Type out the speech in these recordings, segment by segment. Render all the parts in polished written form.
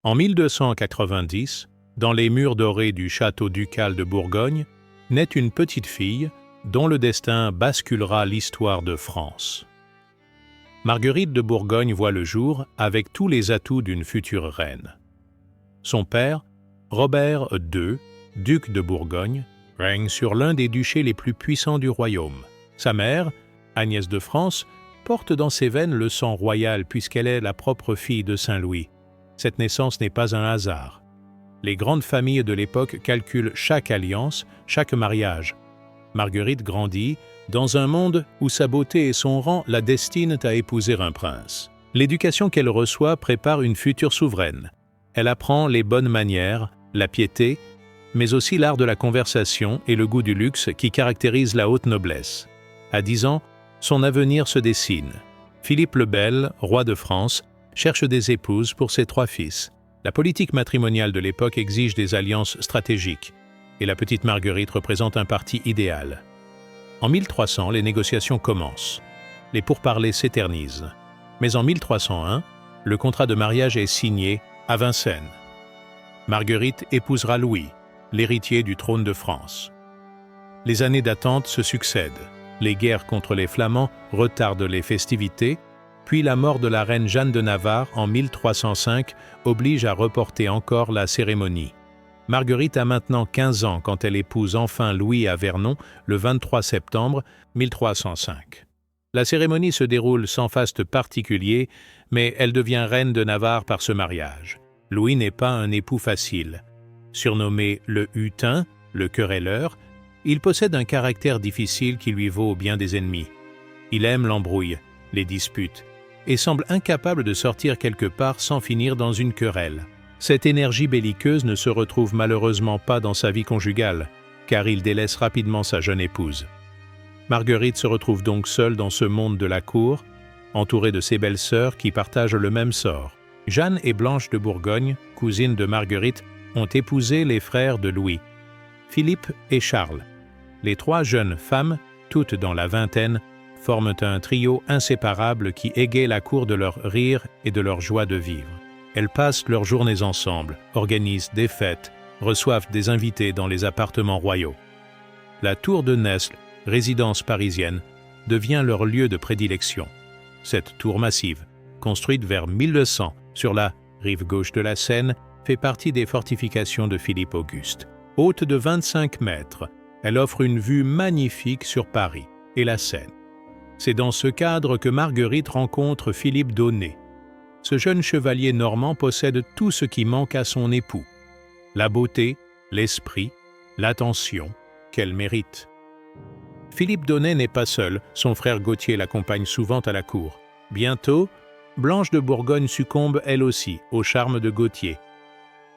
En 1290, dans les murs dorés du château ducal de Bourgogne, naît une petite fille dont le destin basculera l'histoire de France. Marguerite de Bourgogne voit le jour avec tous les atouts d'une future reine. Son père, Robert II, duc de Bourgogne, règne sur l'un des duchés les plus puissants du royaume. Sa mère, Agnès de France, porte dans ses veines le sang royal puisqu'elle est la propre fille de Saint-Louis. Cette naissance n'est pas un hasard. Les grandes familles de l'époque calculent chaque alliance, chaque mariage. Marguerite grandit dans un monde où sa beauté et son rang la destinent à épouser un prince. L'éducation qu'elle reçoit prépare une future souveraine. Elle apprend les bonnes manières, la piété, mais aussi l'art de la conversation et le goût du luxe qui caractérisent la haute noblesse. À 10 ans, son avenir se dessine. Philippe le Bel, roi de France, cherche des épouses pour ses 3 fils. La politique matrimoniale de l'époque exige des alliances stratégiques, et la petite Marguerite représente un parti idéal. En 1300, les négociations commencent. Les pourparlers s'éternisent. Mais en 1301, le contrat de mariage est signé à Vincennes. Marguerite épousera Louis, l'héritier du trône de France. Les années d'attente se succèdent. Les guerres contre les Flamands retardent les festivités, puis la mort de la reine Jeanne de Navarre en 1305 oblige à reporter encore la cérémonie. Marguerite a maintenant 15 ans quand elle épouse enfin Louis à Vernon le 23 septembre 1305. La cérémonie se déroule sans faste particulier, mais elle devient reine de Navarre par ce mariage. Louis n'est pas un époux facile. Surnommé le Hutin, le querelleur, il possède un caractère difficile qui lui vaut bien des ennemis. Il aime l'embrouille, les disputes, et semble incapable de sortir quelque part sans finir dans une querelle. Cette énergie belliqueuse ne se retrouve malheureusement pas dans sa vie conjugale, car il délaisse rapidement sa jeune épouse. Marguerite se retrouve donc seule dans ce monde de la cour, entourée de ses belles-sœurs qui partagent le même sort. Jeanne et Blanche de Bourgogne, cousines de Marguerite, ont épousé les frères de Louis, Philippe et Charles. Les 3 jeunes femmes, toutes dans la vingtaine, forment un trio inséparable qui égaye la cour de leur rire et de leur joie de vivre. Elles passent leurs journées ensemble, organisent des fêtes, reçoivent des invités dans les appartements royaux. La tour de Nesle, résidence parisienne, devient leur lieu de prédilection. Cette tour massive, construite vers 1200 sur la rive gauche de la Seine, fait partie des fortifications de Philippe Auguste. Haute de 25 mètres, elle offre une vue magnifique sur Paris et la Seine. C'est dans ce cadre que Marguerite rencontre Philippe d'Aunay. Ce jeune chevalier normand possède tout ce qui manque à son époux. La beauté, l'esprit, l'attention qu'elle mérite. Philippe d'Aunay n'est pas seul, son frère Gauthier l'accompagne souvent à la cour. Bientôt, Blanche de Bourgogne succombe elle aussi au charme de Gauthier.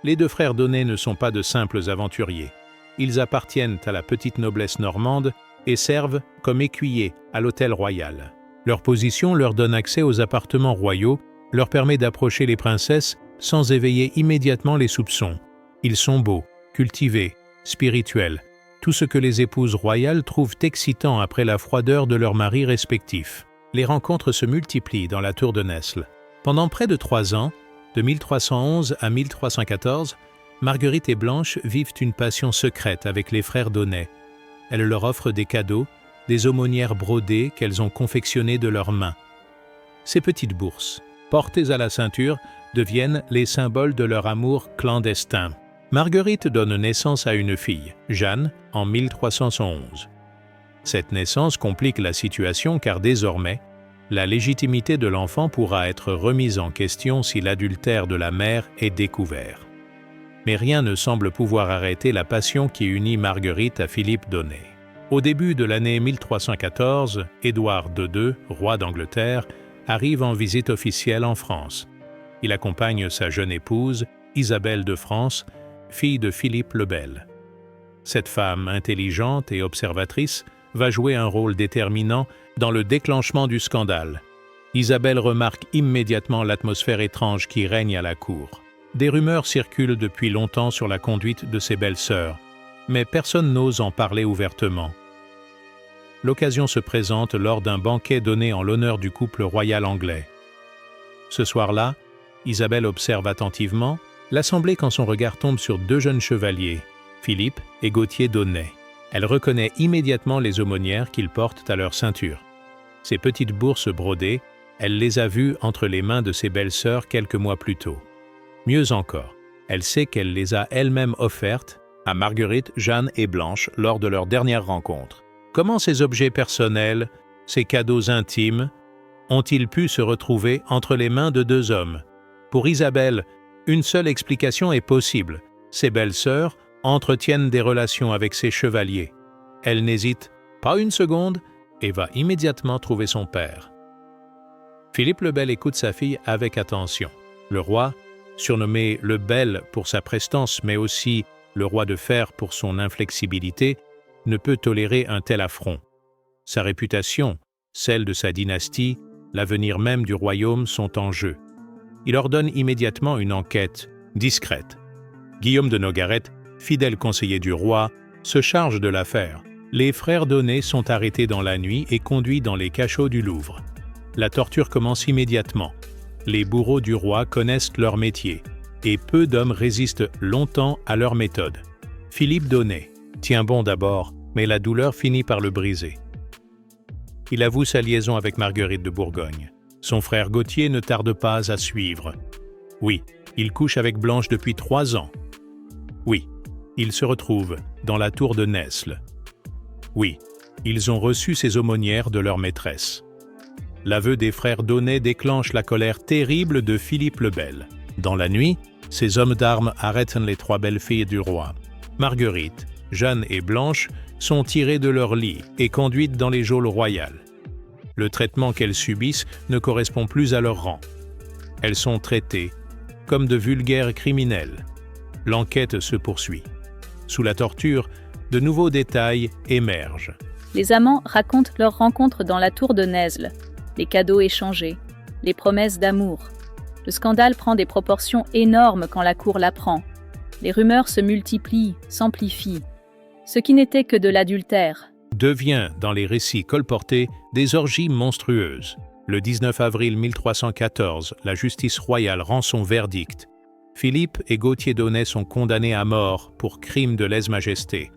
Les 2 frères d'Aunay ne sont pas de simples aventuriers. Ils appartiennent à la petite noblesse normande et servent comme écuyers à l'hôtel royal. Leur position leur donne accès aux appartements royaux, leur permet d'approcher les princesses sans éveiller immédiatement les soupçons. Ils sont beaux, cultivés, spirituels, tout ce que les épouses royales trouvent excitant après la froideur de leurs maris respectifs. Les rencontres se multiplient dans la tour de Nesle. Pendant près de 3 ans, de 1311 à 1314, Marguerite et Blanche vivent une passion secrète avec les frères d'Aunay. Elle leur offre des cadeaux, des aumônières brodées qu'elles ont confectionnées de leurs mains. Ces petites bourses, portées à la ceinture, deviennent les symboles de leur amour clandestin. Marguerite donne naissance à une fille, Jeanne, en 1311. Cette naissance complique la situation car désormais, la légitimité de l'enfant pourra être remise en question si l'adultère de la mère est découvert. Mais rien ne semble pouvoir arrêter la passion qui unit Marguerite à Philippe d'Aunay. Au début de l'année 1314, Édouard II, roi d'Angleterre, arrive en visite officielle en France. Il accompagne sa jeune épouse, Isabelle de France, fille de Philippe le Bel. Cette femme intelligente et observatrice va jouer un rôle déterminant dans le déclenchement du scandale. Isabelle remarque immédiatement l'atmosphère étrange qui règne à la cour. Des rumeurs circulent depuis longtemps sur la conduite de ses belles-sœurs, mais personne n'ose en parler ouvertement. L'occasion se présente lors d'un banquet donné en l'honneur du couple royal anglais. Ce soir-là, Isabelle observe attentivement l'Assemblée quand son regard tombe sur deux jeunes chevaliers, Philippe et Gauthier d'Aunay. Elle reconnaît immédiatement les aumônières qu'ils portent à leur ceinture. Ces petites bourses brodées, elle les a vues entre les mains de ses belles-sœurs quelques mois plus tôt. Mieux encore, elle sait qu'elle les a elle-même offertes à Marguerite, Jeanne et Blanche lors de leur dernière rencontre. Comment ces objets personnels, ces cadeaux intimes, ont-ils pu se retrouver entre les mains de deux hommes? Pour Isabelle, une seule explication est possible. Ses belles-sœurs entretiennent des relations avec ses chevaliers. Elle n'hésite pas une seconde et va immédiatement trouver son père. Philippe le Bel écoute sa fille avec attention. Le roi, surnommé le Bel pour sa prestance, mais aussi le roi de fer pour son inflexibilité, ne peut tolérer un tel affront. Sa réputation, celle de sa dynastie, l'avenir même du royaume sont en jeu. Il ordonne immédiatement une enquête discrète. Guillaume de Nogaret, fidèle conseiller du roi, se charge de l'affaire. Les frères d'Aunay sont arrêtés dans la nuit et conduits dans les cachots du Louvre. La torture commence immédiatement. Les bourreaux du roi connaissent leur métier, et peu d'hommes résistent longtemps à leur méthode. Philippe d'Aunay tient bon d'abord, mais la douleur finit par le briser. Il avoue sa liaison avec Marguerite de Bourgogne. Son frère Gauthier ne tarde pas à suivre. Oui, il couche avec Blanche depuis 3 ans. Oui, ils se retrouvent dans la tour de Nesle. Oui, ils ont reçu ces aumônières de leur maîtresse. L'aveu des frères d'Aunay déclenche la colère terrible de Philippe le Bel. Dans la nuit, ces hommes d'armes arrêtent les 3 belles filles du roi. Marguerite, Jeanne et Blanche sont tirées de leur lit et conduites dans les geôles royales. Le traitement qu'elles subissent ne correspond plus à leur rang. Elles sont traitées comme de vulgaires criminels. L'enquête se poursuit. Sous la torture, de nouveaux détails émergent. Les amants racontent leur rencontre dans la tour de Nesle, les cadeaux échangés, les promesses d'amour. Le scandale prend des proportions énormes quand la cour l'apprend. Les rumeurs se multiplient, s'amplifient. Ce qui n'était que de l'adultère devient, dans les récits colportés, des orgies monstrueuses. Le 19 avril 1314, la justice royale rend son verdict. Philippe et Gauthier d'Aunay sont condamnés à mort pour crime de lèse-majesté.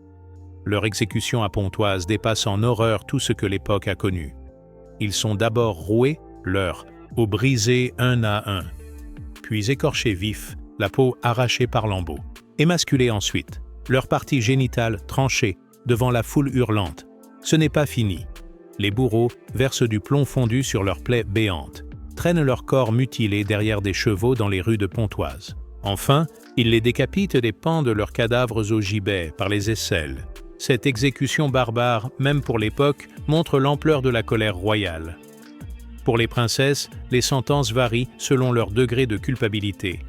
Leur exécution à Pontoise dépasse en horreur tout ce que l'époque a connu. Ils sont d'abord roués, leurs os brisés un à un, puis écorchés vifs, la peau arrachée par lambeaux, émasculés ensuite, leurs parties génitales tranchées devant la foule hurlante. Ce n'est pas fini. Les bourreaux versent du plomb fondu sur leurs plaies béantes, traînent leurs corps mutilés derrière des chevaux dans les rues de Pontoise. Enfin, ils les décapitent et pendent leurs cadavres au gibet par les aisselles. Cette exécution barbare, même pour l'époque, montre l'ampleur de la colère royale. Pour les princesses, les sentences varient selon leur degré de culpabilité.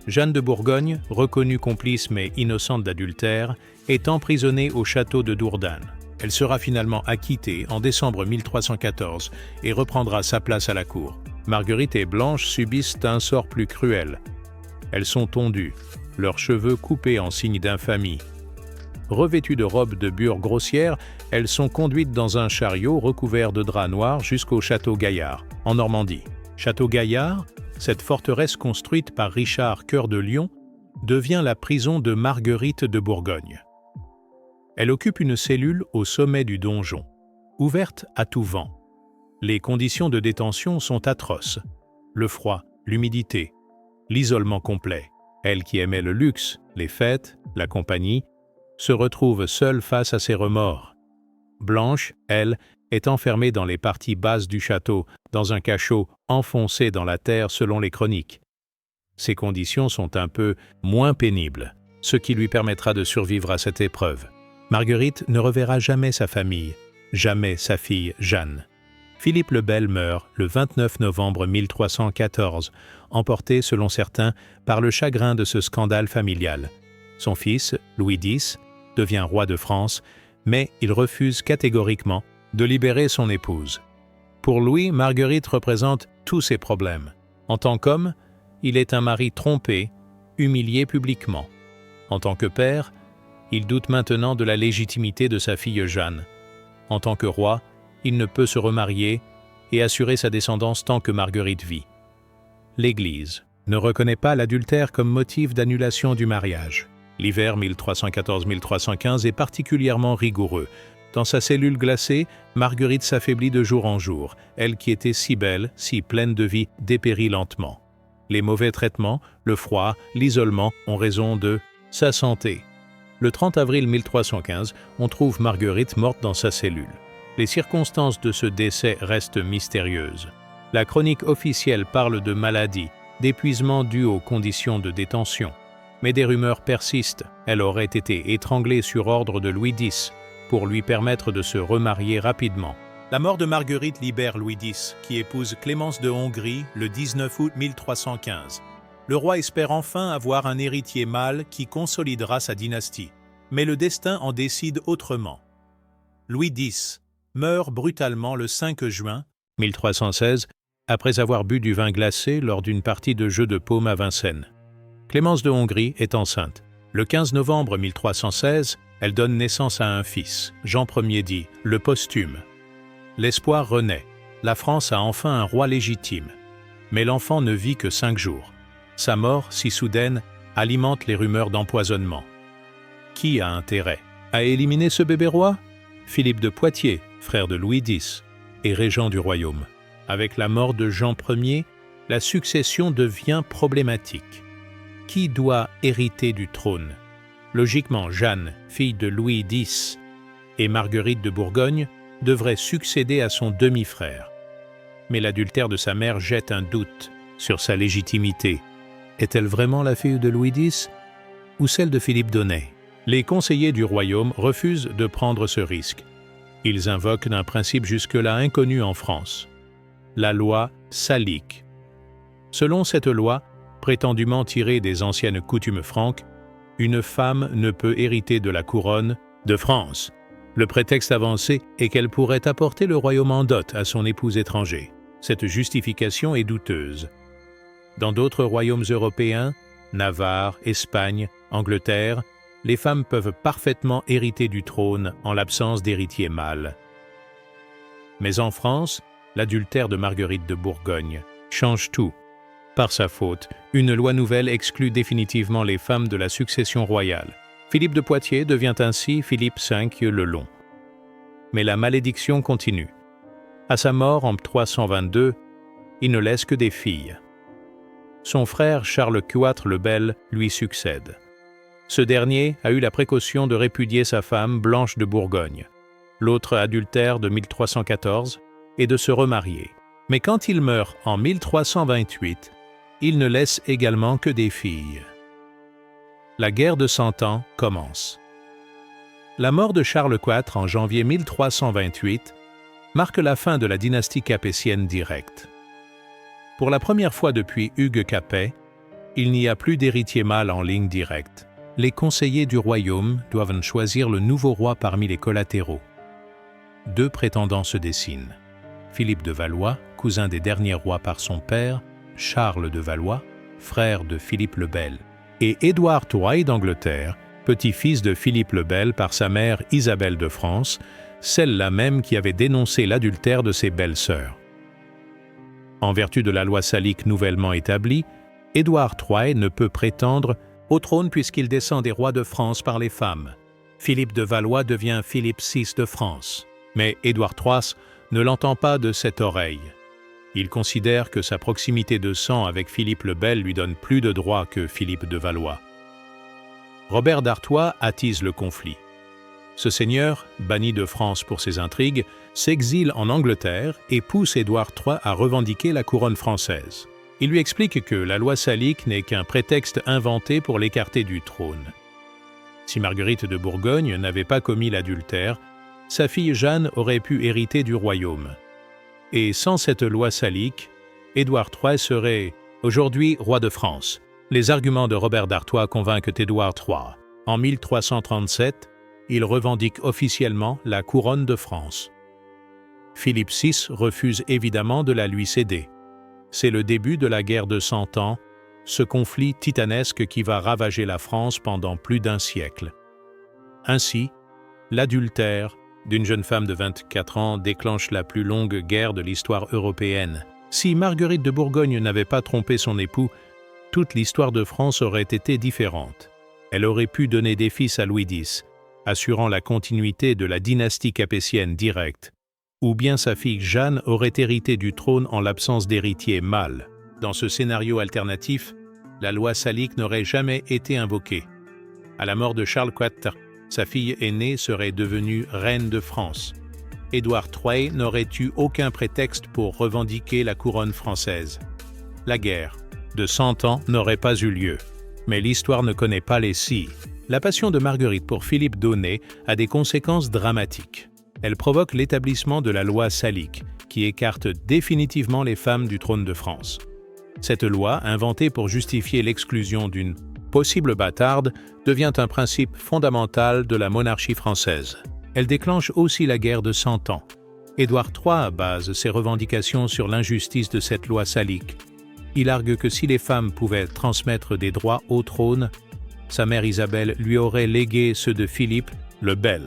Jeanne de Bourgogne, reconnue complice mais innocente d'adultère, est emprisonnée au château de Dourdan. Elle sera finalement acquittée en décembre 1314 et reprendra sa place à la cour. Marguerite et Blanche subissent un sort plus cruel. Elles sont tondues, leurs cheveux coupés en signe d'infamie. Revêtues de robes de bure grossières, elles sont conduites dans un chariot recouvert de drap noir jusqu'au château Gaillard, en Normandie. Château Gaillard, cette forteresse construite par Richard Cœur de Lion, devient la prison de Marguerite de Bourgogne. Elle occupe une cellule au sommet du donjon, ouverte à tout vent. Les conditions de détention sont atroces. Le froid, l'humidité, l'isolement complet. Elle qui aimait le luxe, les fêtes, la compagnie, se retrouve seule face à ses remords. Blanche, elle, est enfermée dans les parties basses du château, dans un cachot enfoncé dans la terre selon les chroniques. Ces conditions sont un peu moins pénibles, ce qui lui permettra de survivre à cette épreuve. Marguerite ne reverra jamais sa famille, jamais sa fille Jeanne. Philippe le Bel meurt le 29 novembre 1314, emporté, selon certains, par le chagrin de ce scandale familial. Son fils, Louis X, devient roi de France, mais il refuse catégoriquement de libérer son épouse. Pour Louis, Marguerite représente tous ses problèmes. En tant qu'homme, il est un mari trompé, humilié publiquement. En tant que père, il doute maintenant de la légitimité de sa fille Jeanne. En tant que roi, il ne peut se remarier et assurer sa descendance tant que Marguerite vit. L'Église, ne reconnaît pas l'adultère comme motif d'annulation du mariage. L'hiver 1314-1315 est particulièrement rigoureux. Dans sa cellule glacée, Marguerite s'affaiblit de jour en jour. Elle qui était si belle, si pleine de vie, dépérit lentement. Les mauvais traitements, le froid, l'isolement ont raison de sa santé. Le 30 avril 1315, on trouve Marguerite morte dans sa cellule. Les circonstances de ce décès restent mystérieuses. La chronique officielle parle de maladie, d'épuisement dû aux conditions de détention. Mais des rumeurs persistent. Elle aurait été étranglée sur ordre de Louis X pour lui permettre de se remarier rapidement. La mort de Marguerite libère Louis X, qui épouse Clémence de Hongrie le 19 août 1315. Le roi espère enfin avoir un héritier mâle qui consolidera sa dynastie. Mais le destin en décide autrement. Louis X meurt brutalement le 5 juin 1316 après avoir bu du vin glacé lors d'une partie de jeu de paume à Vincennes. Clémence de Hongrie est enceinte. Le 15 novembre 1316, elle donne naissance à un fils, Jean Ier dit, le posthume. L'espoir renaît. La France a enfin un roi légitime. Mais l'enfant ne vit que 5 jours. Sa mort, si soudaine, alimente les rumeurs d'empoisonnement. Qui a intérêt à éliminer ce bébé roi? Philippe de Poitiers, frère de Louis X, et régent du royaume. Avec la mort de Jean Ier, la succession devient problématique. Qui doit hériter du trône? Logiquement, Jeanne, fille de Louis X, et Marguerite de Bourgogne devraient succéder à son demi-frère. Mais l'adultère de sa mère jette un doute sur sa légitimité. Est-elle vraiment la fille de Louis X ou celle de Philippe d'Aunay? Les conseillers du royaume refusent de prendre ce risque. Ils invoquent un principe jusque-là inconnu en France, la loi salique. Selon cette loi, prétendument tirée des anciennes coutumes franques, une femme ne peut hériter de la couronne de France. Le prétexte avancé est qu'elle pourrait apporter le royaume en dot à son époux étranger. Cette justification est douteuse. Dans d'autres royaumes européens, Navarre, Espagne, Angleterre, les femmes peuvent parfaitement hériter du trône en l'absence d'héritier mâle. Mais en France, l'adultère de Marguerite de Bourgogne change tout. Par sa faute, une loi nouvelle exclut définitivement les femmes de la succession royale. Philippe de Poitiers devient ainsi Philippe V le Long. Mais la malédiction continue. À sa mort en 322, il ne laisse que des filles. Son frère Charles IV le Bel lui succède. Ce dernier a eu la précaution de répudier sa femme Blanche de Bourgogne, l'autre adultère de 1314, et de se remarier. Mais quand il meurt en 1328, il ne laisse également que des filles. La guerre de Cent Ans commence. La mort de Charles IV en janvier 1328 marque la fin de la dynastie capétienne directe. Pour la première fois depuis Hugues Capet, il n'y a plus d'héritier mâle en ligne directe. Les conseillers du royaume doivent choisir le nouveau roi parmi les collatéraux. 2 prétendants se dessinent. Philippe de Valois, cousin des derniers rois par son père, Charles de Valois, frère de Philippe le Bel, et Édouard III d'Angleterre, petit-fils de Philippe le Bel par sa mère Isabelle de France, celle-là même qui avait dénoncé l'adultère de ses belles-sœurs. En vertu de la loi salique nouvellement établie, Édouard III ne peut prétendre au trône puisqu'il descend des rois de France par les femmes. Philippe de Valois devient Philippe VI de France. Mais Édouard III ne l'entend pas de cette oreille. Il considère que sa proximité de sang avec Philippe le Bel lui donne plus de droits que Philippe de Valois. Robert d'Artois attise le conflit. Ce seigneur, banni de France pour ses intrigues, s'exile en Angleterre et pousse Édouard III à revendiquer la couronne française. Il lui explique que la loi salique n'est qu'un prétexte inventé pour l'écarter du trône. Si Marguerite de Bourgogne n'avait pas commis l'adultère, sa fille Jeanne aurait pu hériter du royaume. Et sans cette loi salique, Édouard III serait aujourd'hui roi de France. Les arguments de Robert d'Artois convainquent Édouard III. En 1337, il revendique officiellement la couronne de France. Philippe VI refuse évidemment de la lui céder. C'est le début de la guerre de Cent Ans, ce conflit titanesque qui va ravager la France pendant plus d'un siècle. Ainsi, l'adultère d'une jeune femme de 24 ans déclenche la plus longue guerre de l'histoire européenne. Si Marguerite de Bourgogne n'avait pas trompé son époux, toute l'histoire de France aurait été différente. Elle aurait pu donner des fils à Louis X, assurant la continuité de la dynastie capétienne directe, ou bien sa fille Jeanne aurait hérité du trône en l'absence d'héritier mâle. Dans ce scénario alternatif, la loi salique n'aurait jamais été invoquée. À la mort de Charles IV, sa fille aînée serait devenue reine de France. Édouard III n'aurait eu aucun prétexte pour revendiquer la couronne française. La guerre de 100 ans n'aurait pas eu lieu. Mais l'histoire ne connaît pas les scies. La passion de Marguerite pour Philippe d'Aunay a des conséquences dramatiques. Elle provoque l'établissement de la loi salique, qui écarte définitivement les femmes du trône de France. Cette loi, inventée pour justifier l'exclusion d'une possible bâtarde, devient un principe fondamental de la monarchie française. Elle déclenche aussi la guerre de 100 ans. Édouard III base ses revendications sur l'injustice de cette loi salique. Il argue que si les femmes pouvaient transmettre des droits au trône, sa mère Isabelle lui aurait légué ceux de Philippe le Bel.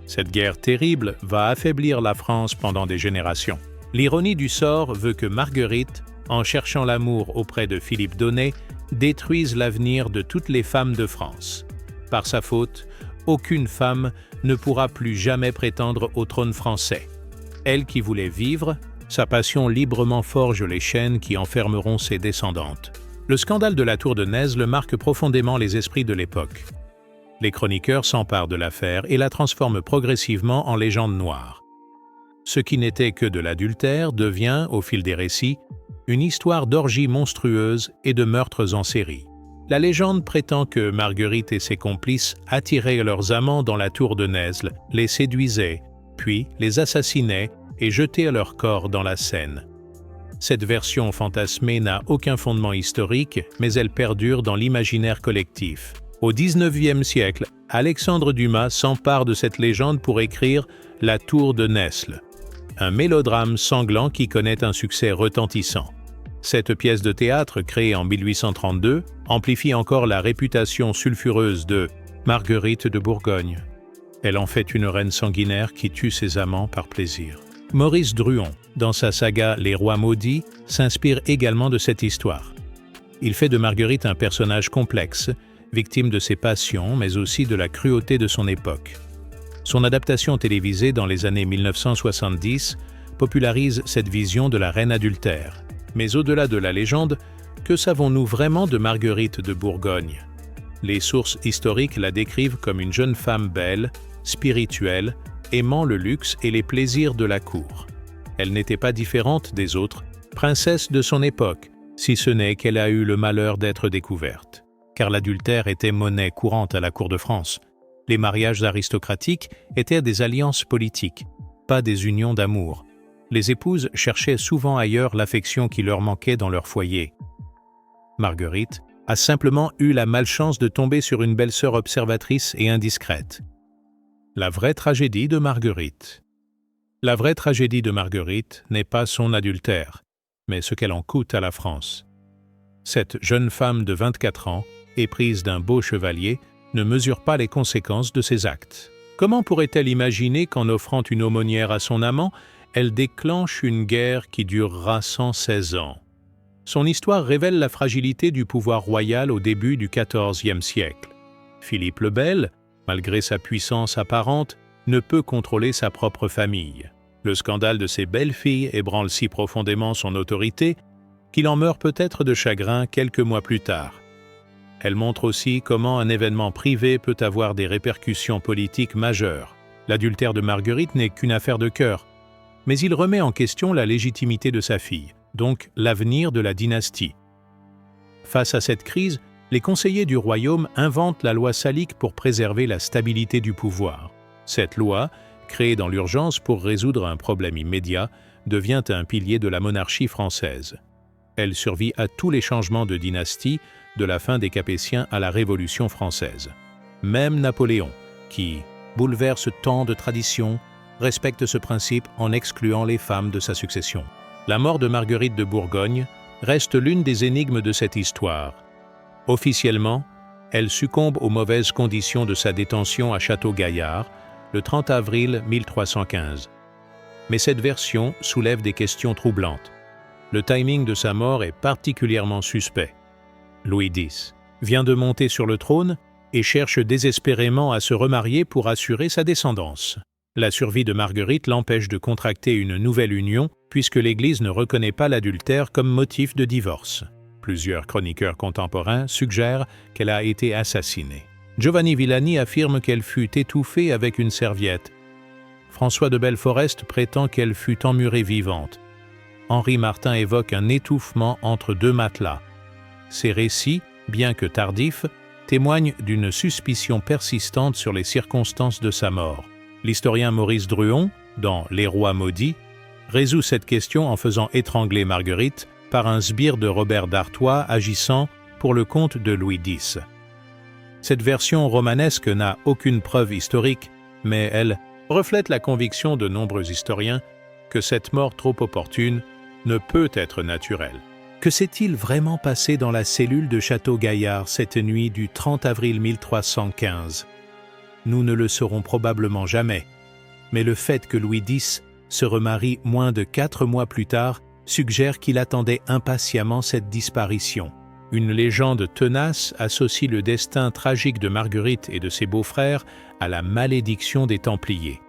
Cette guerre terrible va affaiblir la France pendant des générations. L'ironie du sort veut que Marguerite, en cherchant l'amour auprès de Philippe d'Aunay, détruise l'avenir de toutes les femmes de France. Par sa faute, aucune femme ne pourra plus jamais prétendre au trône français. Elle qui voulait vivre, sa passion librement forge les chaînes qui enfermeront ses descendantes. Le scandale de la tour de Nesle marque profondément les esprits de l'époque. Les chroniqueurs s'emparent de l'affaire et la transforment progressivement en légende noire. Ce qui n'était que de l'adultère devient, au fil des récits, une histoire d'orgies monstrueuses et de meurtres en série. La légende prétend que Marguerite et ses complices attiraient leurs amants dans la tour de Nesle, les séduisaient, puis les assassinaient et jetaient leurs corps dans la Seine. Cette version fantasmée n'a aucun fondement historique, mais elle perdure dans l'imaginaire collectif. Au XIXe siècle, Alexandre Dumas s'empare de cette légende pour écrire « La tour de Nesle », un mélodrame sanglant qui connaît un succès retentissant. Cette pièce de théâtre, créée en 1832, amplifie encore la réputation sulfureuse de Marguerite de Bourgogne. Elle en fait une reine sanguinaire qui tue ses amants par plaisir. Maurice Druon, dans sa saga Les Rois Maudits, s'inspire également de cette histoire. Il fait de Marguerite un personnage complexe, victime de ses passions, mais aussi de la cruauté de son époque. Son adaptation télévisée dans les années 1970 popularise cette vision de la reine adultère. Mais au-delà de la légende, que savons-nous vraiment de Marguerite de Bourgogne? Les sources historiques la décrivent comme une jeune femme belle, spirituelle, aimant le luxe et les plaisirs de la cour. Elle n'était pas différente des autres princesses de son époque, si ce n'est qu'elle a eu le malheur d'être découverte. Car l'adultère était monnaie courante à la cour de France. Les mariages aristocratiques étaient des alliances politiques, pas des unions d'amour. Les épouses cherchaient souvent ailleurs l'affection qui leur manquait dans leur foyer. Marguerite a simplement eu la malchance de tomber sur une belle-sœur observatrice et indiscrète. La vraie tragédie de Marguerite. La vraie tragédie de Marguerite n'est pas son adultère, mais ce qu'elle en coûte à la France. Cette jeune femme de 24 ans, éprise d'un beau chevalier, ne mesure pas les conséquences de ses actes. Comment pourrait-elle imaginer qu'en offrant une aumônière à son amant, elle déclenche une guerre qui durera 116 ans? Son histoire révèle la fragilité du pouvoir royal au début du XIVe siècle. Philippe le Bel, malgré sa puissance apparente, ne peut contrôler sa propre famille. Le scandale de ses belles-filles ébranle si profondément son autorité qu'il en meurt peut-être de chagrin quelques mois plus tard. Elle montre aussi comment un événement privé peut avoir des répercussions politiques majeures. L'adultère de Marguerite n'est qu'une affaire de cœur, mais il remet en question la légitimité de sa fille, donc l'avenir de la dynastie. Face à cette crise, les conseillers du royaume inventent la loi salique pour préserver la stabilité du pouvoir. Cette loi, créée dans l'urgence pour résoudre un problème immédiat, devient un pilier de la monarchie française. Elle survit à tous les changements de dynastie, de la fin des Capétiens à la Révolution française. Même Napoléon, qui bouleverse tant de traditions, respecte ce principe en excluant les femmes de sa succession. La mort de Marguerite de Bourgogne reste l'une des énigmes de cette histoire. Officiellement, elle succombe aux mauvaises conditions de sa détention à Château-Gaillard, le 30 avril 1315. Mais cette version soulève des questions troublantes. Le timing de sa mort est particulièrement suspect. Louis X, vient de monter sur le trône et cherche désespérément à se remarier pour assurer sa descendance. La survie de Marguerite l'empêche de contracter une nouvelle union puisque l'Église ne reconnaît pas l'adultère comme motif de divorce. Plusieurs chroniqueurs contemporains suggèrent qu'elle a été assassinée. Giovanni Villani affirme qu'elle fut étouffée avec une serviette. François de Belforest prétend qu'elle fut emmurée vivante. Henri Martin évoque un étouffement entre deux matelas. Ces récits, bien que tardifs, témoignent d'une suspicion persistante sur les circonstances de sa mort. L'historien Maurice Druon, dans Les Rois maudits, résout cette question en faisant étrangler Marguerite par un sbire de Robert d'Artois agissant pour le compte de Louis X. Cette version romanesque n'a aucune preuve historique, mais elle reflète la conviction de nombreux historiens que cette mort trop opportune ne peut être naturelle. Que s'est-il vraiment passé dans la cellule de Château-Gaillard cette nuit du 30 avril 1315 ? Nous ne le saurons probablement jamais, mais le fait que Louis X se remarie moins de 4 mois plus tard suggère qu'il attendait impatiemment cette disparition. Une légende tenace associe le destin tragique de Marguerite et de ses beaux-frères à la malédiction des Templiers.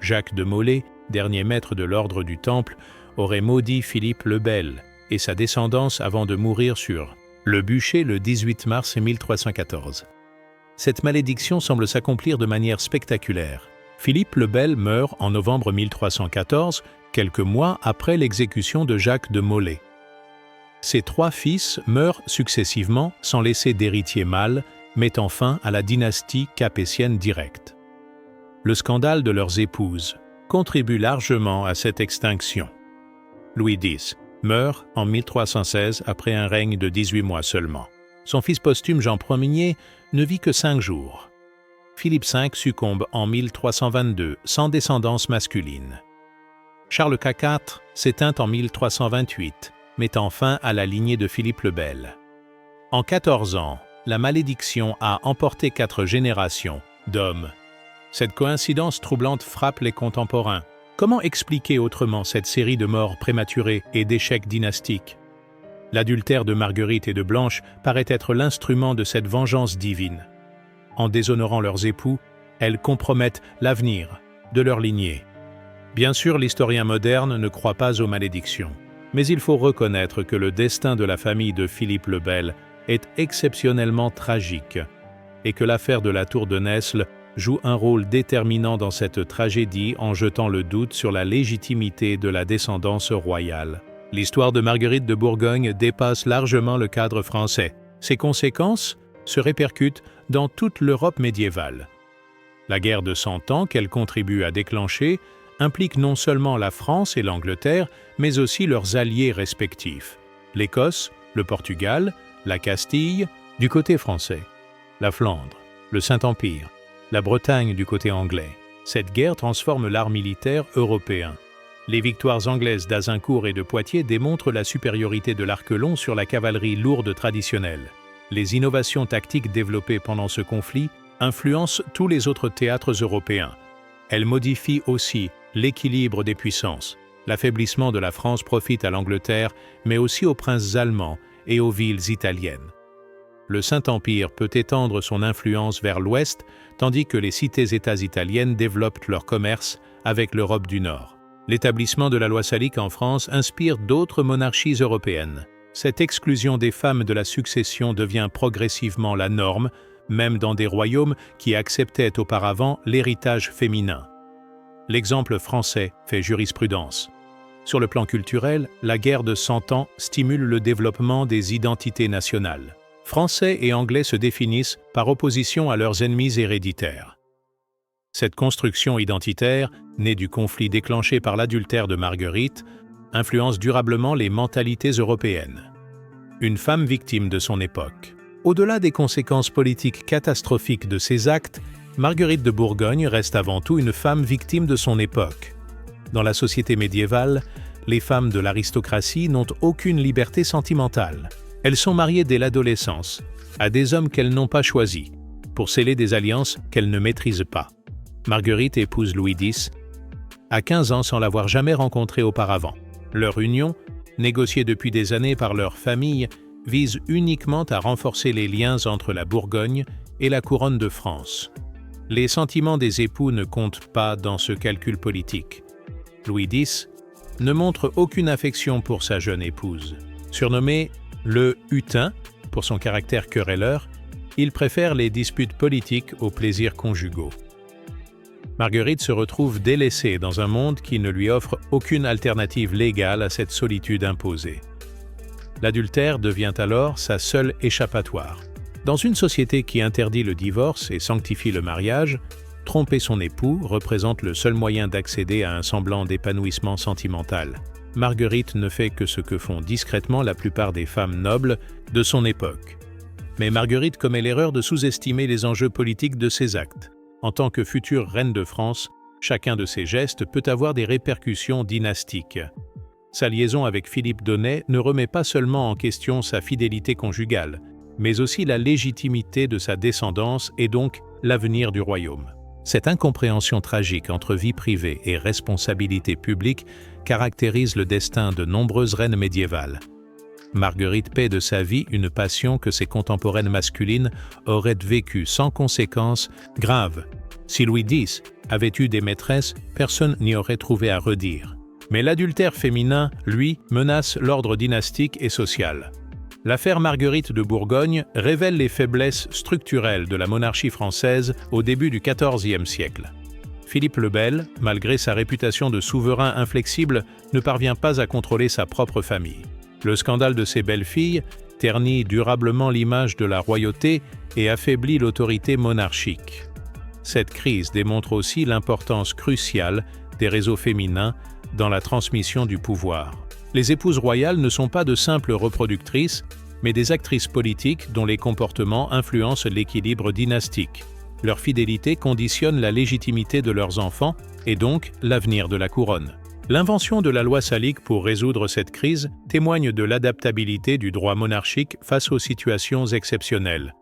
Jacques de Molay, dernier maître de l'ordre du Temple, aurait maudit Philippe le Bel et sa descendance avant de mourir sur le bûcher le 18 mars 1314. Cette malédiction semble s'accomplir de manière spectaculaire. Philippe le Bel meurt en novembre 1314, quelques mois après l'exécution de Jacques de Molay. Ses 3 fils meurent successivement sans laisser d'héritier mâle, mettant fin à la dynastie capétienne directe. Le scandale de leurs épouses contribue largement à cette extinction. Louis X meurt en 1316 après un règne de 18 mois seulement. Son fils posthume Jean Ier ne vit que 5 jours. Philippe V succombe en 1322 sans descendance masculine. Charles IV s'éteint en 1328, mettant fin à la lignée de Philippe le Bel. En 14 ans, la malédiction a emporté 4 générations d'hommes. Cette coïncidence troublante frappe les contemporains. Comment expliquer autrement cette série de morts prématurées et d'échecs dynastiques ? L'adultère de Marguerite et de Blanche paraît être l'instrument de cette vengeance divine. En déshonorant leurs époux, elles compromettent l'avenir de leur lignée. Bien sûr, l'historien moderne ne croit pas aux malédictions, mais il faut reconnaître que le destin de la famille de Philippe le Bel est exceptionnellement tragique et que l'affaire de la tour de Nesle joue un rôle déterminant dans cette tragédie en jetant le doute sur la légitimité de la descendance royale. L'histoire de Marguerite de Bourgogne dépasse largement le cadre français. Ses conséquences se répercutent dans toute l'Europe médiévale. La guerre de 100 ans qu'elle contribue à déclencher implique non seulement la France et l'Angleterre, mais aussi leurs alliés respectifs, l'Écosse, le Portugal, la Castille, du côté français, la Flandre, le Saint-Empire, la Bretagne du côté anglais. Cette guerre transforme l'art militaire européen. Les victoires anglaises d'Azincourt et de Poitiers démontrent la supériorité de l'arc long sur la cavalerie lourde traditionnelle. Les innovations tactiques développées pendant ce conflit influencent tous les autres théâtres européens. Elles modifient aussi l'équilibre des puissances. L'affaiblissement de la France profite à l'Angleterre, mais aussi aux princes allemands et aux villes italiennes. Le Saint-Empire peut étendre son influence vers l'Ouest, tandis que les cités-États italiennes développent leur commerce avec l'Europe du Nord. L'établissement de la loi salique en France inspire d'autres monarchies européennes. Cette exclusion des femmes de la succession devient progressivement la norme, même dans des royaumes qui acceptaient auparavant l'héritage féminin. L'exemple français fait jurisprudence. Sur le plan culturel, la guerre de 100 ans stimule le développement des identités nationales. Français et Anglais se définissent par opposition à leurs ennemis héréditaires. Cette construction identitaire, née du conflit déclenché par l'adultère de Marguerite, influence durablement les mentalités européennes. Une femme victime de son époque. Au-delà des conséquences politiques catastrophiques de ses actes, Marguerite de Bourgogne reste avant tout une femme victime de son époque. Dans la société médiévale, les femmes de l'aristocratie n'ont aucune liberté sentimentale. Elles sont mariées dès l'adolescence, à des hommes qu'elles n'ont pas choisis, pour sceller des alliances qu'elles ne maîtrisent pas. Marguerite épouse Louis X à 15 ans sans l'avoir jamais rencontré auparavant. Leur union, négociée depuis des années par leur famille, vise uniquement à renforcer les liens entre la Bourgogne et la couronne de France. Les sentiments des époux ne comptent pas dans ce calcul politique. Louis X ne montre aucune affection pour sa jeune épouse. Surnommé le Hutin pour son caractère querelleur, il préfère les disputes politiques aux plaisirs conjugaux. Marguerite se retrouve délaissée dans un monde qui ne lui offre aucune alternative légale à cette solitude imposée. L'adultère devient alors sa seule échappatoire. Dans une société qui interdit le divorce et sanctifie le mariage, tromper son époux représente le seul moyen d'accéder à un semblant d'épanouissement sentimental. Marguerite ne fait que ce que font discrètement la plupart des femmes nobles de son époque. Mais Marguerite commet l'erreur de sous-estimer les enjeux politiques de ses actes. En tant que future reine de France, chacun de ses gestes peut avoir des répercussions dynastiques. Sa liaison avec Philippe d'Aunay ne remet pas seulement en question sa fidélité conjugale, mais aussi la légitimité de sa descendance et donc l'avenir du royaume. Cette incompréhension tragique entre vie privée et responsabilité publique caractérise le destin de nombreuses reines médiévales. Marguerite paie de sa vie une passion que ses contemporaines masculines auraient vécue sans conséquences graves. Si Louis X avait eu des maîtresses, personne n'y aurait trouvé à redire. Mais l'adultère féminin, lui, menace l'ordre dynastique et social. L'affaire Marguerite de Bourgogne révèle les faiblesses structurelles de la monarchie française au début du XIVe siècle. Philippe le Bel, malgré sa réputation de souverain inflexible, ne parvient pas à contrôler sa propre famille. Le scandale de ses belles-filles ternit durablement l'image de la royauté et affaiblit l'autorité monarchique. Cette crise démontre aussi l'importance cruciale des réseaux féminins dans la transmission du pouvoir. Les épouses royales ne sont pas de simples reproductrices, mais des actrices politiques dont les comportements influencent l'équilibre dynastique. Leur fidélité conditionne la légitimité de leurs enfants et donc l'avenir de la couronne. L'invention de la loi salique pour résoudre cette crise témoigne de l'adaptabilité du droit monarchique face aux situations exceptionnelles.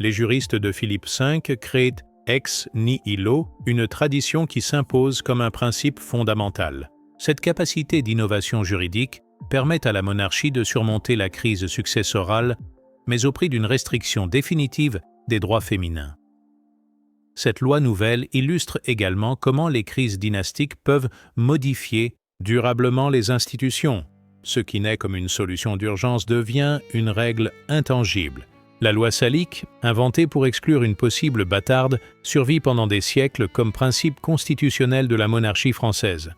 Les juristes de Philippe V créent ex nihilo une tradition qui s'impose comme un principe fondamental. Cette capacité d'innovation juridique permet à la monarchie de surmonter la crise successorale, mais au prix d'une restriction définitive des droits féminins. Cette loi nouvelle illustre également comment les crises dynastiques peuvent modifier durablement les institutions. Ce qui naît comme une solution d'urgence devient une règle intangible. La loi salique, inventée pour exclure une possible bâtarde, survit pendant des siècles comme principe constitutionnel de la monarchie française.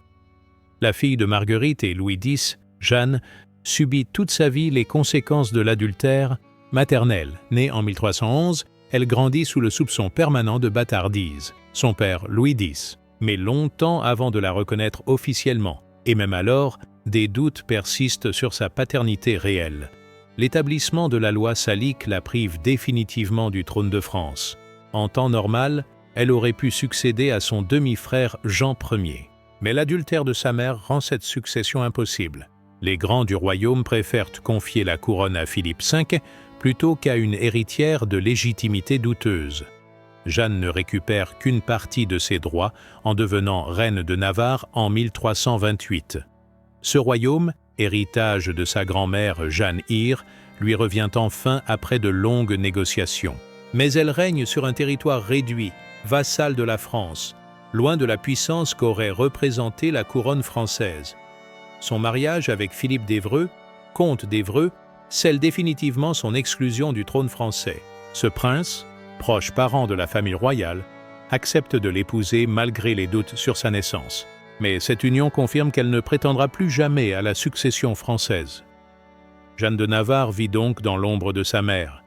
La fille de Marguerite et Louis X, Jeanne, subit toute sa vie les conséquences de l'adultère maternel. Née en 1311, elle grandit sous le soupçon permanent de bâtardise, son père Louis X, mais longtemps avant de la reconnaître officiellement, et même alors, des doutes persistent sur sa paternité réelle. L'établissement de la loi salique la prive définitivement du trône de France. En temps normal, elle aurait pu succéder à son demi-frère Jean Ier. Mais l'adultère de sa mère rend cette succession impossible. Les grands du royaume préfèrent confier la couronne à Philippe V plutôt qu'à une héritière de légitimité douteuse. Jeanne ne récupère qu'une partie de ses droits en devenant reine de Navarre en 1328. Ce royaume, héritage de sa grand-mère Jeanne Hire, lui revient enfin après de longues négociations. Mais elle règne sur un territoire réduit, vassal de la France, loin de la puissance qu'aurait représentée la couronne française. Son mariage avec Philippe d'Évreux, comte d'Évreux, scelle définitivement son exclusion du trône français. Ce prince, proche parent de la famille royale, accepte de l'épouser malgré les doutes sur sa naissance. Mais cette union confirme qu'elle ne prétendra plus jamais à la succession française. Jeanne de Navarre vit donc dans l'ombre de sa mère.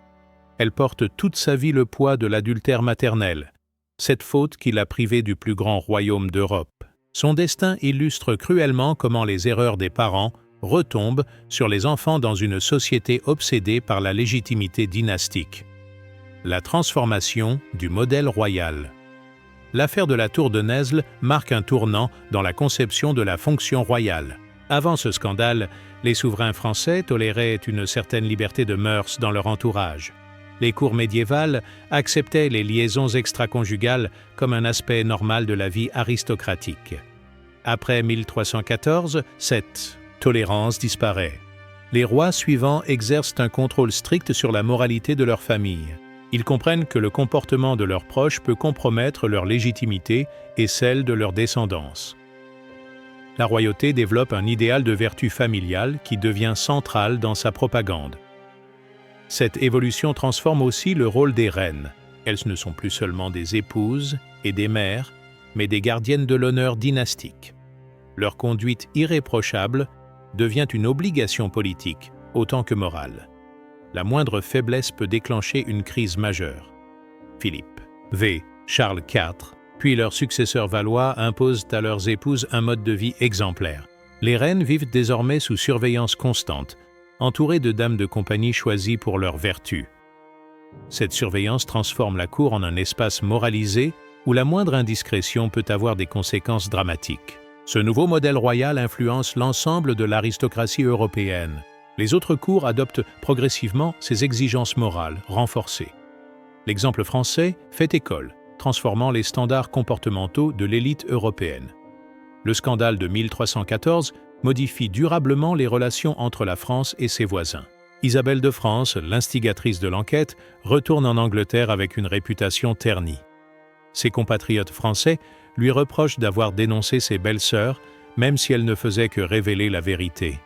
Elle porte toute sa vie le poids de l'adultère maternel, cette faute qui l'a privée du plus grand royaume d'Europe. Son destin illustre cruellement comment les erreurs des parents retombent sur les enfants dans une société obsédée par la légitimité dynastique. La transformation du modèle royal. L'affaire de la tour de Nesle marque un tournant dans la conception de la fonction royale. Avant ce scandale, les souverains français toléraient une certaine liberté de mœurs dans leur entourage. Les cours médiévales acceptaient les liaisons extraconjugales comme un aspect normal de la vie aristocratique. Après 1314, cette tolérance disparaît. les rois suivants exercent un contrôle strict sur la moralité de leur famille. Ils comprennent que le comportement de leurs proches peut compromettre leur légitimité et celle de leur descendance. La royauté développe un idéal de vertu familiale qui devient central dans sa propagande. Cette évolution transforme aussi le rôle des reines. Elles ne sont plus seulement des épouses et des mères, mais des gardiennes de l'honneur dynastique. Leur conduite irréprochable devient une obligation politique autant que morale. La moindre faiblesse peut déclencher une crise majeure. Philippe V, Charles IV, puis leurs successeurs valois imposent à leurs épouses un mode de vie exemplaire. Les reines vivent désormais sous surveillance constante, entourées de dames de compagnie choisies pour leur vertu. Cette surveillance transforme la cour en un espace moralisé où la moindre indiscrétion peut avoir des conséquences dramatiques. Ce nouveau modèle royal influence l'ensemble de l'aristocratie européenne. Les autres cours adoptent progressivement ces exigences morales renforcées. L'exemple français fait école, transformant les standards comportementaux de l'élite européenne. Le scandale de 1314 modifie durablement les relations entre la France et ses voisins. Isabelle de France, l'instigatrice de l'enquête, retourne en Angleterre avec une réputation ternie. Ses compatriotes français lui reprochent d'avoir dénoncé ses belles-sœurs, même si elles ne faisaient que révéler la vérité.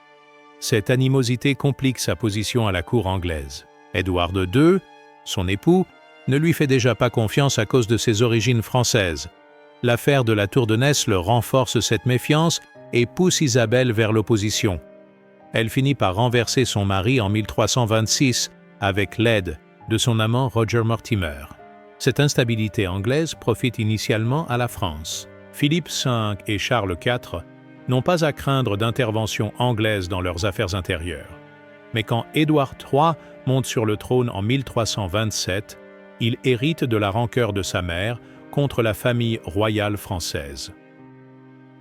Cette animosité complique sa position à la cour anglaise. Édouard II, son époux, ne lui fait déjà pas confiance à cause de ses origines françaises. L'affaire de la Tour de Nesle renforce cette méfiance et pousse Isabelle vers l'opposition. Elle finit par renverser son mari en 1326 avec l'aide de son amant Roger Mortimer. Cette instabilité anglaise profite initialement à la France. Philippe V et Charles IV n'ont pas à craindre d'intervention anglaise dans leurs affaires intérieures. Mais quand Édouard III monte sur le trône en 1327, il hérite de la rancœur de sa mère contre la famille royale française.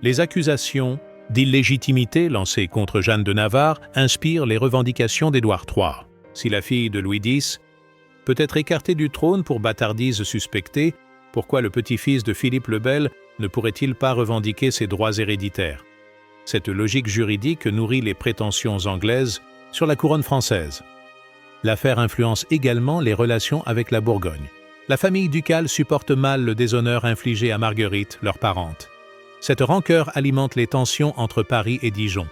Les accusations d'illégitimité lancées contre Jeanne de Navarre inspirent les revendications d'Édouard III. Si la fille de Louis X peut être écartée du trône pour bâtardise suspectée, pourquoi le petit-fils de Philippe le Bel ne pourrait-il pas revendiquer ses droits héréditaires? Cette logique juridique nourrit les prétentions anglaises sur la couronne française. L'affaire influence également les relations avec la Bourgogne. La famille ducale supporte mal le déshonneur infligé à Marguerite, leur parente. Cette rancœur alimente les tensions entre Paris et Dijon,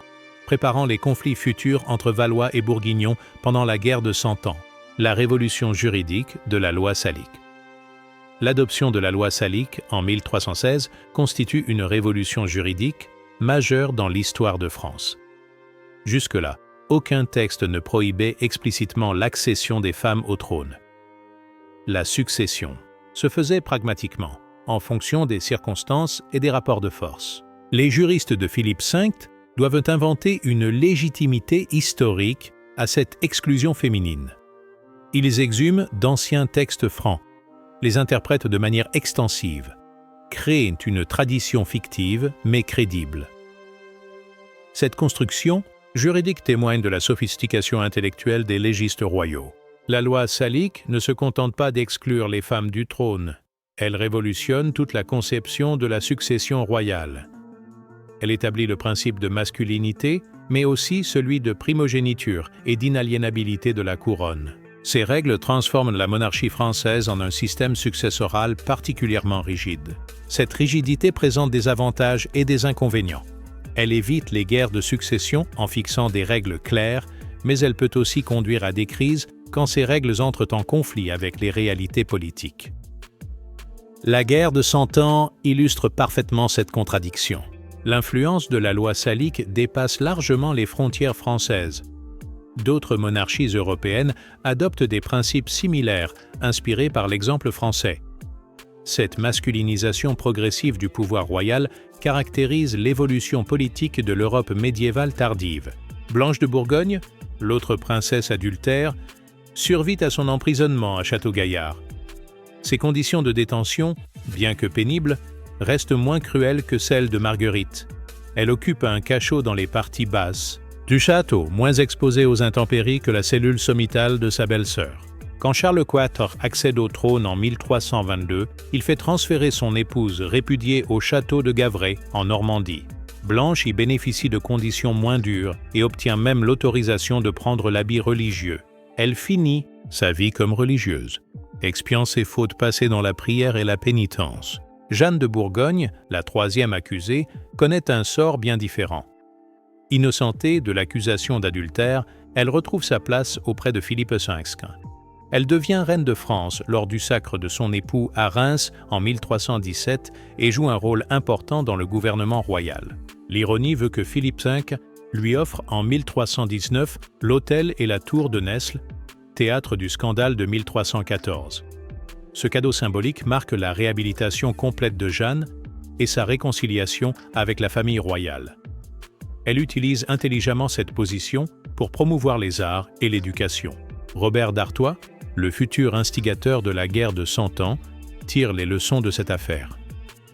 préparant les conflits futurs entre Valois et Bourguignons pendant la guerre de Cent Ans, la révolution juridique de la loi salique. L'adoption de la loi salique en 1316 constitue une révolution juridique majeure dans l'histoire de France. Jusque-là, aucun texte ne prohibait explicitement l'accession des femmes au trône. La succession se faisait pragmatiquement, en fonction des circonstances et des rapports de force. Les juristes de Philippe V doivent inventer une légitimité historique à cette exclusion féminine. Ils exhument d'anciens textes francs, les interprètent de manière extensive, créent une tradition fictive mais crédible. Cette construction juridique témoigne de la sophistication intellectuelle des légistes royaux. La loi salique ne se contente pas d'exclure les femmes du trône, elle révolutionne toute la conception de la succession royale. Elle établit le principe de masculinité, mais aussi celui de primogéniture et d'inaliénabilité de la couronne. Ces règles transforment la monarchie française en un système successoral particulièrement rigide. Cette rigidité présente des avantages et des inconvénients. Elle évite les guerres de succession en fixant des règles claires, mais elle peut aussi conduire à des crises quand ces règles entrent en conflit avec les réalités politiques. La guerre de Cent Ans illustre parfaitement cette contradiction. L'influence de la loi salique dépasse largement les frontières françaises. D'autres monarchies européennes adoptent des principes similaires, inspirés par l'exemple français. Cette masculinisation progressive du pouvoir royal caractérise l'évolution politique de l'Europe médiévale tardive. Blanche de Bourgogne, l'autre princesse adultère, survit à son emprisonnement à Château-Gaillard. Ses conditions de détention, bien que pénibles, restent moins cruelles que celles de Marguerite. Elle occupe un cachot dans les parties basses du château, moins exposé aux intempéries que la cellule sommitale de sa belle-sœur. Quand Charles IV accède au trône en 1322, il fait transférer son épouse répudiée au château de Gavray, en Normandie. Blanche y bénéficie de conditions moins dures et obtient même l'autorisation de prendre l'habit religieux. Elle finit sa vie comme religieuse, expiant ses fautes passées dans la prière et la pénitence. Jeanne de Bourgogne, la troisième accusée, connaît un sort bien différent. Innocentée de l'accusation d'adultère, elle retrouve sa place auprès de Philippe V. Elle devient reine de France lors du sacre de son époux à Reims en 1317 et joue un rôle important dans le gouvernement royal. L'ironie veut que Philippe V lui offre en 1319 l'hôtel et la tour de Nesle, théâtre du scandale de 1314. Ce cadeau symbolique marque la réhabilitation complète de Jeanne et sa réconciliation avec la famille royale. Elle utilise intelligemment cette position pour promouvoir les arts et l'éducation. Robert d'Artois, le futur instigateur de la guerre de 100 ans, tire les leçons de cette affaire.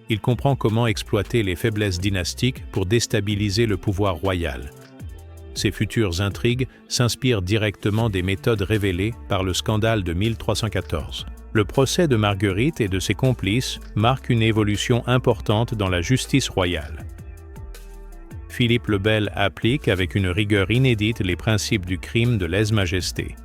Il comprend comment exploiter les faiblesses dynastiques pour déstabiliser le pouvoir royal. Ses futures intrigues s'inspirent directement des méthodes révélées par le scandale de 1314. Le procès de Marguerite et de ses complices marque une évolution importante dans la justice royale. Philippe le Bel applique avec une rigueur inédite les principes du crime de lèse-majesté.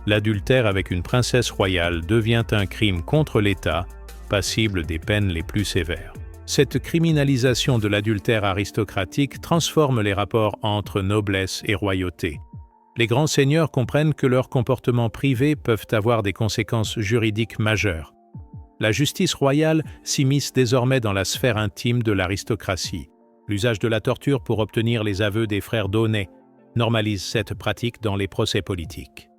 L'adultère avec une princesse royale devient un crime contre l'État, passible des peines les plus sévères. Cette criminalisation de l'adultère aristocratique transforme les rapports entre noblesse et royauté. Les grands seigneurs comprennent que leurs comportements privés peuvent avoir des conséquences juridiques majeures. La justice royale s'immisce désormais dans la sphère intime de l'aristocratie. L'usage de la torture pour obtenir les aveux des frères d'Aunay normalise cette pratique dans les procès politiques.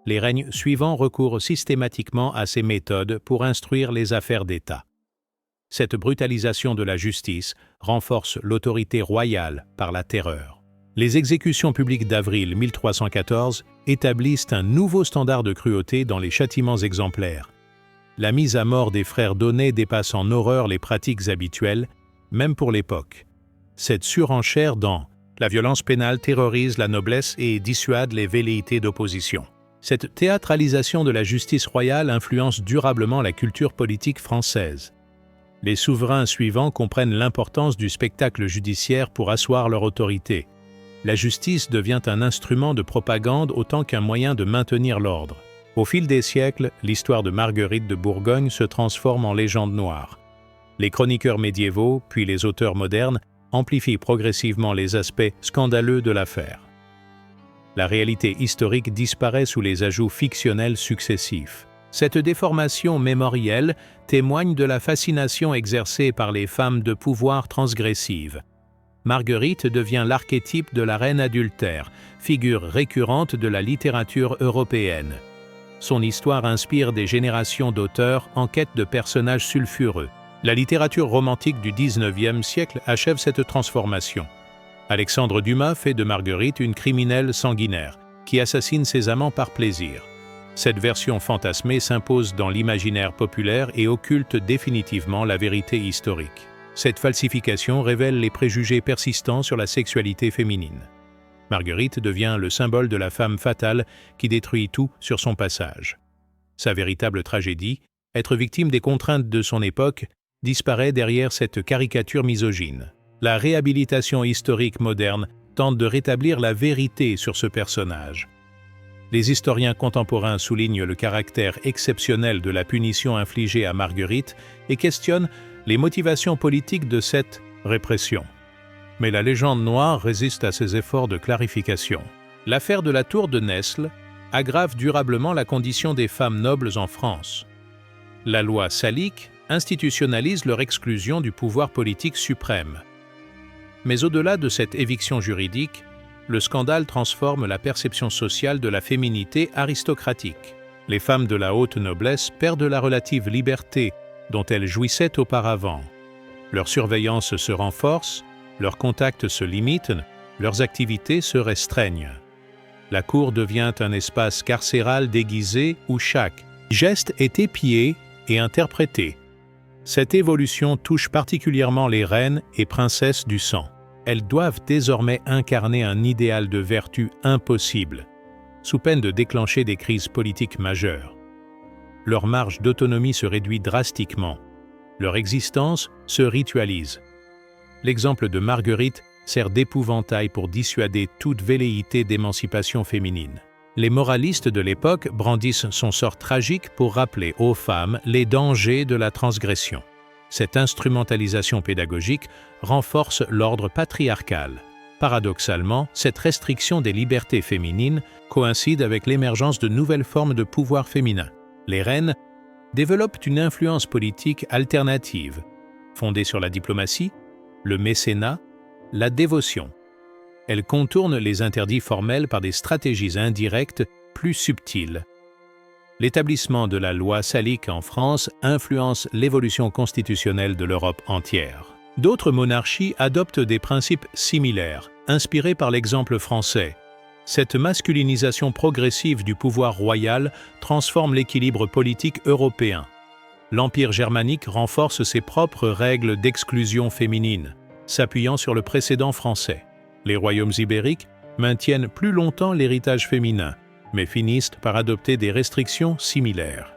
Les règnes suivants recourent systématiquement à ces méthodes pour instruire les affaires d'État. Cette brutalisation de la justice renforce l'autorité royale par la terreur. Les exécutions publiques d'avril 1314 établissent un nouveau standard de cruauté dans les châtiments exemplaires. La mise à mort des frères d'Aunay dépasse en horreur les pratiques habituelles, même pour l'époque. Cette surenchère dans la violence pénale terrorise la noblesse et dissuade les velléités d'opposition. Cette théâtralisation de la justice royale influence durablement la culture politique française. Les souverains suivants comprennent l'importance du spectacle judiciaire pour asseoir leur autorité. La justice devient un instrument de propagande autant qu'un moyen de maintenir l'ordre. Au fil des siècles, l'histoire de Marguerite de Bourgogne se transforme en légende noire. Les chroniqueurs médiévaux, puis les auteurs modernes, amplifient progressivement les aspects scandaleux de l'affaire. La réalité historique disparaît sous les ajouts fictionnels successifs. Cette déformation mémorielle témoigne de la fascination exercée par les femmes de pouvoir transgressives. Marguerite devient l'archétype de la reine adultère, figure récurrente de la littérature européenne. Son histoire inspire des générations d'auteurs en quête de personnages sulfureux. La littérature romantique du XIXe siècle achève cette transformation. Alexandre Dumas fait de Marguerite une criminelle sanguinaire, qui assassine ses amants par plaisir. Cette version fantasmée s'impose dans l'imaginaire populaire et occulte définitivement la vérité historique. Cette falsification révèle les préjugés persistants sur la sexualité féminine. Marguerite devient le symbole de la femme fatale qui détruit tout sur son passage. Sa véritable tragédie, être victime des contraintes de son époque, disparaît derrière cette caricature misogyne. La réhabilitation historique moderne tente de rétablir la vérité sur ce personnage. Les historiens contemporains soulignent le caractère exceptionnel de la punition infligée à Marguerite et questionnent les motivations politiques de cette répression. Mais la légende noire résiste à ces efforts de clarification. L'affaire de la tour de Nesle aggrave durablement la condition des femmes nobles en France. La loi salique institutionnalise leur exclusion du pouvoir politique suprême. Mais au-delà de cette éviction juridique, le scandale transforme la perception sociale de la féminité aristocratique. Les femmes de la haute noblesse perdent la relative liberté dont elles jouissaient auparavant. Leur surveillance se renforce, leurs contacts se limitent, leurs activités se restreignent. La cour devient un espace carcéral déguisé où chaque geste est épié et interprété. Cette évolution touche particulièrement les reines et princesses du sang. Elles doivent désormais incarner un idéal de vertu impossible, sous peine de déclencher des crises politiques majeures. Leur marge d'autonomie se réduit drastiquement. Leur existence se ritualise. L'exemple de Marguerite sert d'épouvantail pour dissuader toute velléité d'émancipation féminine. Les moralistes de l'époque brandissent son sort tragique pour rappeler aux femmes les dangers de la transgression. Cette instrumentalisation pédagogique renforce l'ordre patriarcal. Paradoxalement, cette restriction des libertés féminines coïncide avec l'émergence de nouvelles formes de pouvoir féminin. Les reines développent une influence politique alternative, fondée sur la diplomatie, le mécénat, la dévotion. Elles contournent les interdits formels par des stratégies indirectes plus subtiles. L'établissement de la loi salique en France influence l'évolution constitutionnelle de l'Europe entière. D'autres monarchies adoptent des principes similaires, inspirés par l'exemple français. Cette masculinisation progressive du pouvoir royal transforme l'équilibre politique européen. L'Empire germanique renforce ses propres règles d'exclusion féminine, s'appuyant sur le précédent français. Les royaumes ibériques maintiennent plus longtemps l'héritage féminin, mais finissent par adopter des restrictions similaires.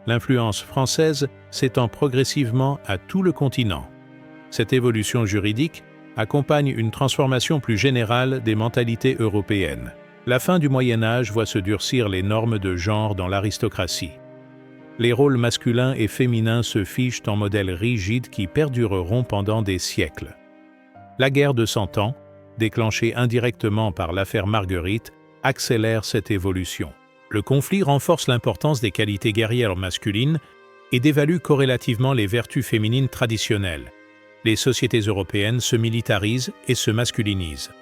L'influence française s'étend progressivement à tout le continent. Cette évolution juridique accompagne une transformation plus générale des mentalités européennes. La fin du Moyen Âge voit se durcir les normes de genre dans l'aristocratie. Les rôles masculins et féminins se fichent en modèles rigides qui perdureront pendant des siècles. La guerre de Cent Ans, déclenchée indirectement par l'affaire Marguerite, accélère cette évolution. Le conflit renforce l'importance des qualités guerrières masculines et dévalue corrélativement les vertus féminines traditionnelles. Les sociétés européennes se militarisent et se masculinisent.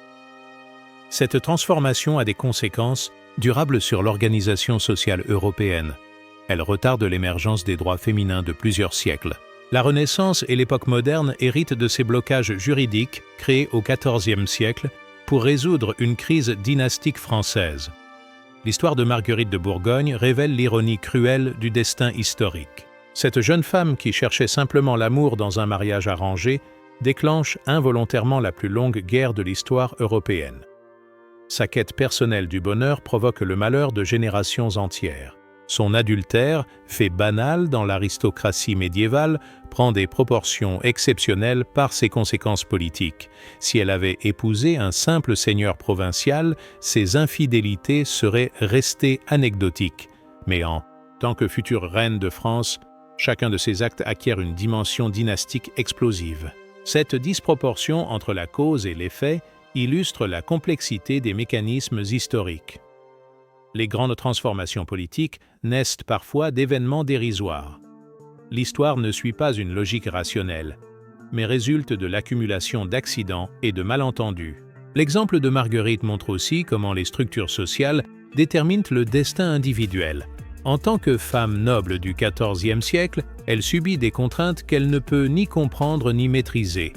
Cette transformation a des conséquences durables sur l'organisation sociale européenne. Elle retarde l'émergence des droits féminins de plusieurs siècles. La Renaissance et l'époque moderne héritent de ces blocages juridiques créés au XIVe siècle pour résoudre une crise dynastique française. L'histoire de Marguerite de Bourgogne révèle l'ironie cruelle du destin historique. Cette jeune femme qui cherchait simplement l'amour dans un mariage arrangé déclenche involontairement la plus longue guerre de l'histoire européenne. Sa quête personnelle du bonheur provoque le malheur de générations entières. Son adultère, fait banal dans l'aristocratie médiévale, prend des proportions exceptionnelles par ses conséquences politiques. Si elle avait épousé un simple seigneur provincial, ses infidélités seraient restées anecdotiques. Mais en tant que future reine de France, chacun de ses actes acquiert une dimension dynastique explosive. Cette disproportion entre la cause et l'effet illustre la complexité des mécanismes historiques. Les grandes transformations politiques naissent parfois d'événements dérisoires. L'histoire ne suit pas une logique rationnelle, mais résulte de l'accumulation d'accidents et de malentendus. L'exemple de Marguerite montre aussi comment les structures sociales déterminent le destin individuel. En tant que femme noble du XIVe siècle, elle subit des contraintes qu'elle ne peut ni comprendre ni maîtriser.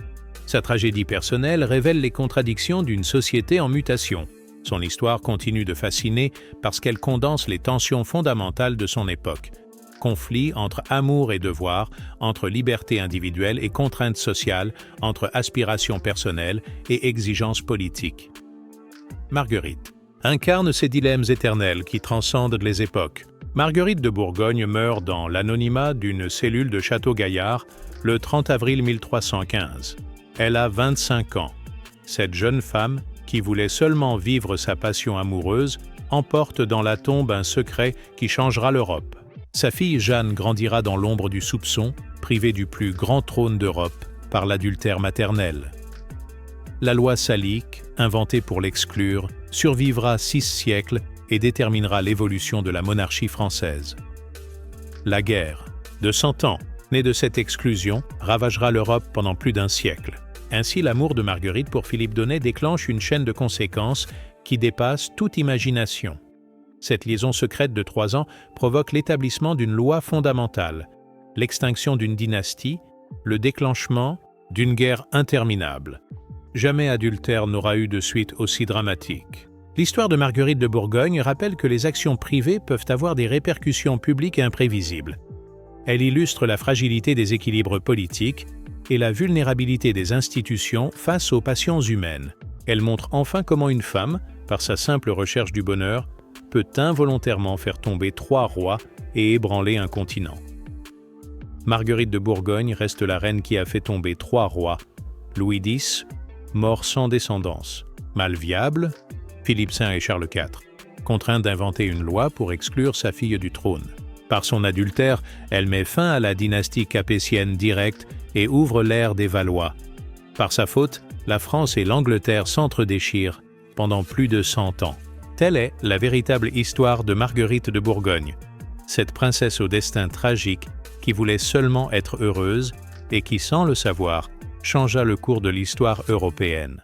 Sa tragédie personnelle révèle les contradictions d'une société en mutation. Son histoire continue de fasciner parce qu'elle condense les tensions fondamentales de son époque. Conflit entre amour et devoir, entre liberté individuelle et contraintes sociales, entre aspirations personnelles et exigences politiques. Marguerite incarne ces dilemmes éternels qui transcendent les époques. Marguerite de Bourgogne meurt dans l'anonymat d'une cellule de Château-Gaillard le 30 avril 1315. Elle a 25 ans. Cette jeune femme, qui voulait seulement vivre sa passion amoureuse, emporte dans la tombe un secret qui changera l'Europe. Sa fille Jeanne grandira dans l'ombre du soupçon, privée du plus grand trône d'Europe par l'adultère maternel. La loi salique, inventée pour l'exclure, survivra 6 siècles et déterminera l'évolution de la monarchie française. La guerre de 100 ans, née de cette exclusion, ravagera l'Europe pendant plus d'1 siècle. Ainsi, l'amour de Marguerite pour Philippe d'Aunay déclenche une chaîne de conséquences qui dépasse toute imagination. Cette liaison secrète de 3 ans provoque l'établissement d'une loi fondamentale, l'extinction d'une dynastie, le déclenchement d'une guerre interminable. Jamais adultère n'aura eu de suite aussi dramatique. L'histoire de Marguerite de Bourgogne rappelle que les actions privées peuvent avoir des répercussions publiques imprévisibles. Elle illustre la fragilité des équilibres politiques et la vulnérabilité des institutions face aux passions humaines. Elle montre enfin comment une femme, par sa simple recherche du bonheur, peut involontairement faire tomber 3 rois et ébranler un continent. Marguerite de Bourgogne reste la reine qui a fait tomber 3 rois, Louis X, mort sans descendance. Mal viable, Philippe V et Charles IV, contraints d'inventer une loi pour exclure sa fille du trône. Par son adultère, elle met fin à la dynastie capétienne directe et ouvre l'ère des Valois. Par sa faute, la France et l'Angleterre s'entre-déchirent pendant plus de 100 ans. Telle est la véritable histoire de Marguerite de Bourgogne, cette princesse au destin tragique qui voulait seulement être heureuse et qui, sans le savoir, changea le cours de l'histoire européenne.